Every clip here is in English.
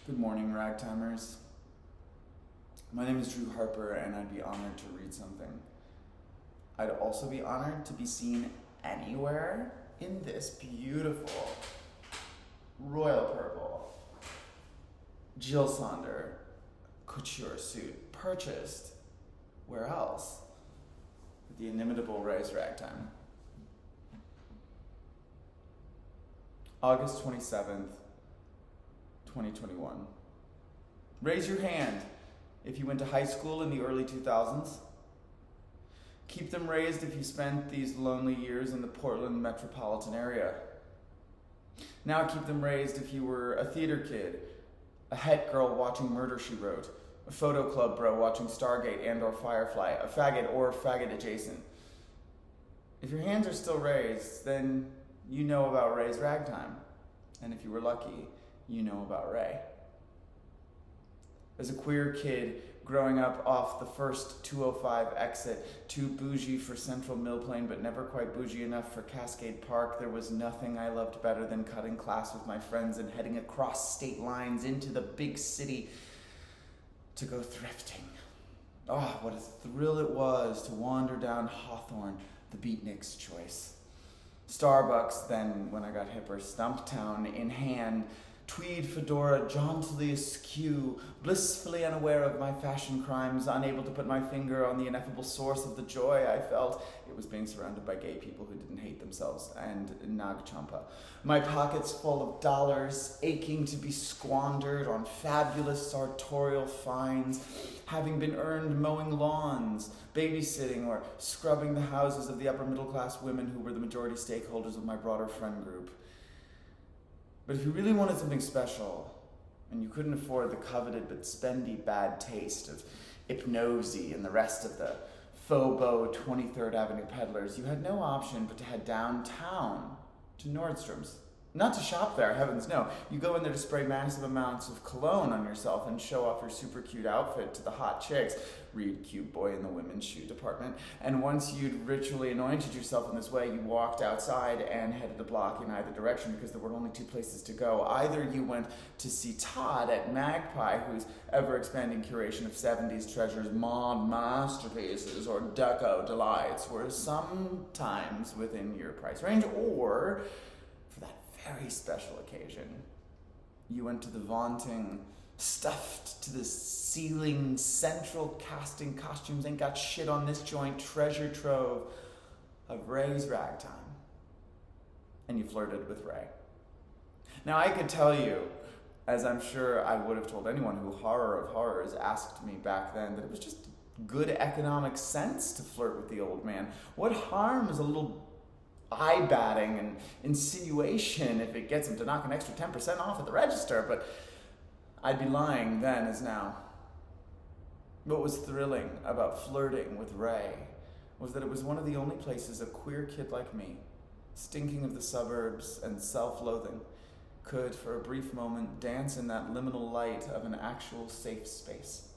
Good morning, Ragtimers. My name is Drew Harper, and I'd be honored to read something. I'd also be honored to be seen anywhere in this beautiful royal purple Jill Sander couture suit purchased where else? At the inimitable Ray's Ragtime. August 27th, 2021. Raise your hand if you went to high school in the early 2000s. Keep them raised if you spent these lonely years in the Portland metropolitan area. Now keep them raised if you were a theater kid, a het girl watching Murder, She Wrote, a photo club bro watching Stargate and or Firefly, a faggot or faggot adjacent. If your hands are still raised, then you know about Ray's Ragtime. And if you were lucky, you know about Ray. As a queer kid growing up off the first 205 exit, too bougie for Central Mill Plain but never quite bougie enough for Cascade Park, there was nothing I loved better than cutting class with my friends and heading across state lines into the big city to go thrifting. Oh, what a thrill it was to wander down Hawthorne, the beatnik's choice. Starbucks, then, when I got hipper, Stumptown in hand, tweed fedora jauntily askew, blissfully unaware of my fashion crimes, unable to put my finger on the ineffable source of the joy I felt. It was being surrounded by gay people who didn't hate themselves, and Nag Champa. My pockets full of dollars, aching to be squandered on fabulous sartorial finds, having been earned mowing lawns, babysitting, or scrubbing the houses of the upper middle class women who were the majority stakeholders of my broader friend group. But if you really wanted something special, and you couldn't afford the coveted but spendy bad taste of Hypnosi and the rest of the Faubourg 23rd Avenue peddlers, you had no option but to head downtown to Nordstrom's. Not to shop there, heavens no. You go in there to spray massive amounts of cologne on yourself and show off your super cute outfit to the hot chicks. Read Cute Boy in the women's shoe department. And once you'd ritually anointed yourself in this way, you walked outside and headed a block in either direction because there were only two places to go. Either you went to see Todd at Magpie, whose ever-expanding curation of 70s treasures, mod masterpieces, or deco delights were sometimes within your price range, or for that very special occasion, you went to the vaunting, stuffed to the ceiling, central casting costumes ain't got shit on this joint treasure trove of Ray's Ragtime. And you flirted with Ray. Now I could tell you, as I'm sure I would have told anyone who horror of horrors asked me back then, that it was just good economic sense to flirt with the old man. What harm is a little eye-batting and insinuation if it gets him to knock an extra 10% off at the register? But I'd be lying then as now. What was thrilling about flirting with Ray was that it was one of the only places a queer kid like me, stinking of the suburbs and self-loathing, could for a brief moment dance in that liminal light of an actual safe space.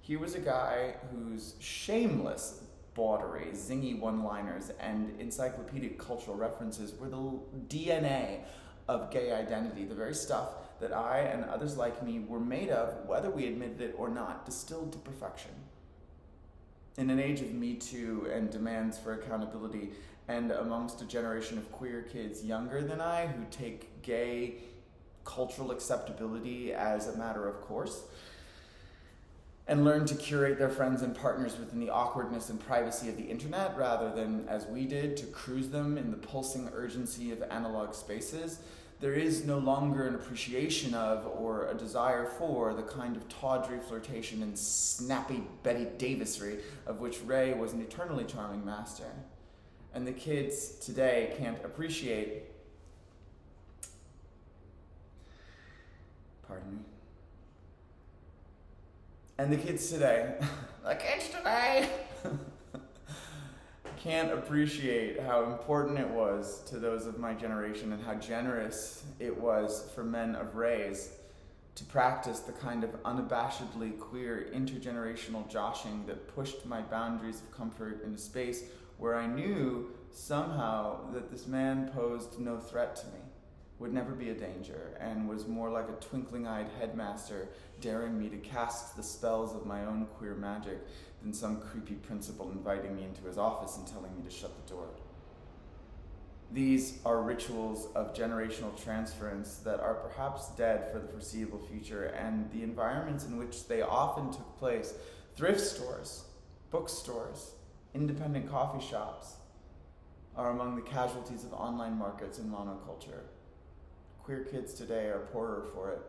Here was a guy whose shameless bawdery, zingy one-liners, and encyclopedic cultural references were the DNA of gay identity, the very stuff that I and others like me were made of, whether we admitted it or not, distilled to perfection. In an age of Me Too and demands for accountability, and amongst a generation of queer kids younger than I who take gay cultural acceptability as a matter of course, and learn to curate their friends and partners within the awkwardness and privacy of the internet rather than, as we did, to cruise them in the pulsing urgency of analog spaces, there is no longer an appreciation of or a desire for the kind of tawdry flirtation and snappy Betty Davisry of which Ray was an eternally charming master. And the kids today can't appreciate, pardon me, and the kids today can't appreciate how important it was to those of my generation and how generous it was for men of Ray's to practice the kind of unabashedly queer intergenerational joshing that pushed my boundaries of comfort in a space where I knew somehow that this man posed no threat to me. would never be a danger and was more like a twinkling-eyed headmaster daring me to cast the spells of my own queer magic than some creepy principal inviting me into his office and telling me to shut the door. These are rituals of generational transference that are perhaps dead for the foreseeable future, and the environments in which they often took place, thrift stores, bookstores, independent coffee shops, are among the casualties of online markets and monoculture. Queer kids today are poorer for it.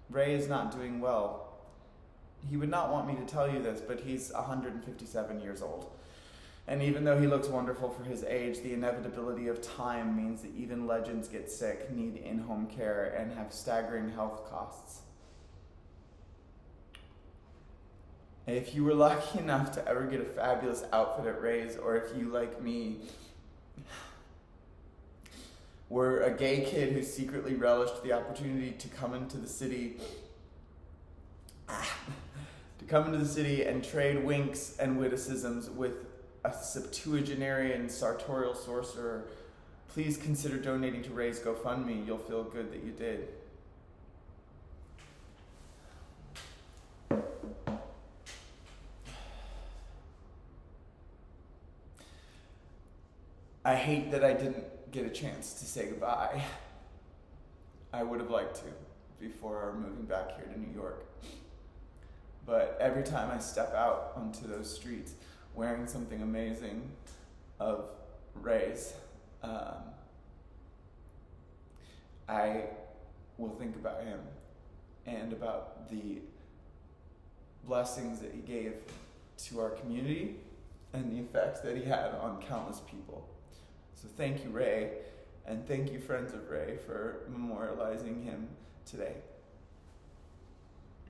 Ray is not doing well. He would not want me to tell you this, but he's 157 years old. And even though he looks wonderful for his age, the inevitability of time means that even legends get sick, need in-home care, and have staggering health costs. If you were lucky enough to ever get a fabulous outfit at Ray's, or if you, like me, were a gay kid who secretly relished the opportunity to come into the city and trade winks and witticisms with a septuagenarian sartorial sorcerer, please consider donating to Ray's GoFundMe. You'll feel good that you did. I hate that I didn't get a chance to say goodbye. I would have liked to before moving back here to New York. But every time I step out onto those streets wearing something amazing of Ray's, I will think about him and about the blessings that he gave to our community and the effects that he had on countless people. So thank you, Ray, and thank you, friends of Ray, for memorializing him today.